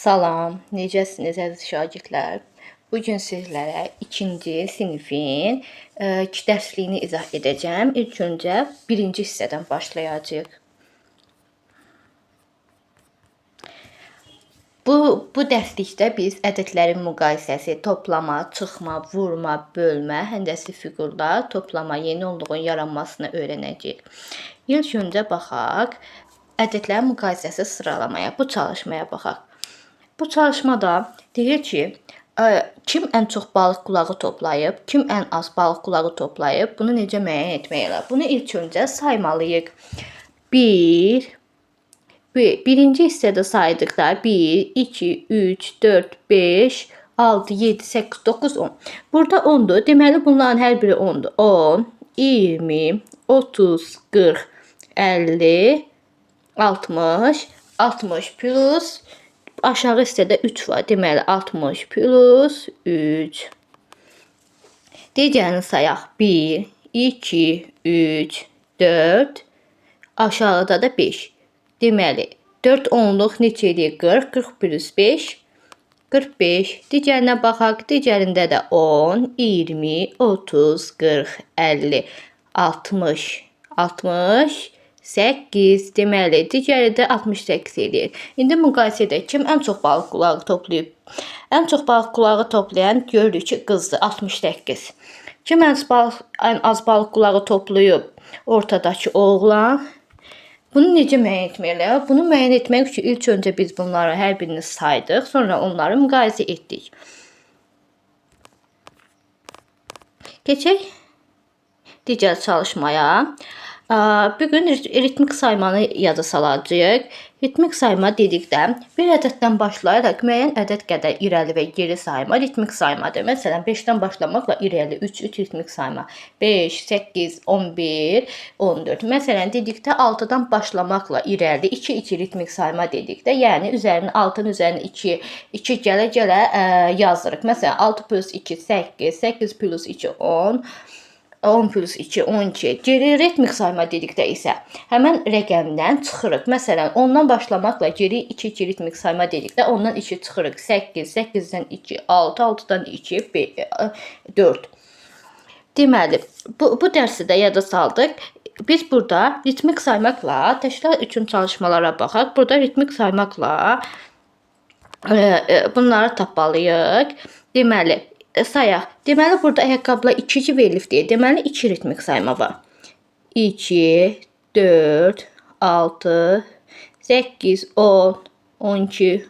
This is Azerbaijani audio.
Salam, necəsiniz əziz şagirdlər? Bugün sizlərə 2-ci sinifin dərsliyini izah edəcəm. İlk öncə 1-ci hissədən başlayacağıq. Bu dərslikdə biz ədədlərin müqayisəsi, toplama, çıxma, vurma, bölmə, həndəsi fiqurlar, toplama, yeni onluğun yaranmasını öyrənəcəyik. İlk öncə baxaq ədədlərin müqayisəsi sıralamaya, bu çalışmaya baxaq. Bu çalışmada deyir ki, kim ən çox balıq qulağı toplayıb, kim ən az balıq qulağı toplayıb, bunu necə müəyyən etmək olar? Bunu ilk öncə saymalıyıq. Birinci hissədə saydıqda 1, 2, 3, 4, 5, 6, 7, 8, 9, 10. Burada 10'dur. Deməli bunların hər biri 10'dur. 10, 20, 30, 40, 50, 60, 60 plus aşağı hissədə 3 var. Deməli 60 plus 3. Digərini sayaq. 1, 2, 3, 4. Aşağıda da 5. Deməli 4 onluq neçə edir? 40. 40 plus 5. 45. Digərinə baxaq. Digərində də 10, 20, 30, 40, 50, 60, 60. 8. Deməli, digəri də 68 edir. İndi müqayisə edək. Kim ən çox balıq qulağı toplayıb? Ən çox balıq qulağı toplayan görürük ki, qızdır, 68. Kim ən az balıq qulağı toplayıb? Ortadakı oğlan. Bunu necə müəyyən etməklə? Bunu müəyyən etmək üçün ilk öncə biz bunları hər birini saydıq, sonra onları müqayisə etdik. Keçək digər çalışmaya. Bugün ritmik saymanı yada salacağıq. Ritmik sayma dedikdə bir ədəddən başlayaraq müəyyən ədəd qədər irəli və geri sayma ritmik saymadır. Məsələn, 5-dən başlamaqla irəli 3 ritmik sayma. 5, 8, 11, 14. Məsələn, dedikdə 6-dan başlamaqla irəli 2 ritmik sayma dedikdə, yəni üzərinə 6-nın üzərinə 2 gələ-gələ yazırıq. Məsələn, 6 plus 2 8, 8 plus 2 10. 10 plus 2, 12. Geri ritmik sayma dedikdə isə həmən rəqəmdən çıxırıq. Məsələn, 10-dan başlamaqla geri 2 ritmik sayma dedikdə ondan 2 çıxırıq. 8, 8-dən 2, 6, 6-dan 2, 4. Deməli, bu dərsi də yada saldıq. Biz burada ritmik saymaqla təşkil üçün çalışmalara baxaq. Burada ritmik saymaqla bunları tapmalıyıq. Deməli, sayaq. Deməli, burada ayaqqabılar 2 verilibdir. Deməli, 2 ritmik sayma var. 2, 4, 6, 8, 10, 12,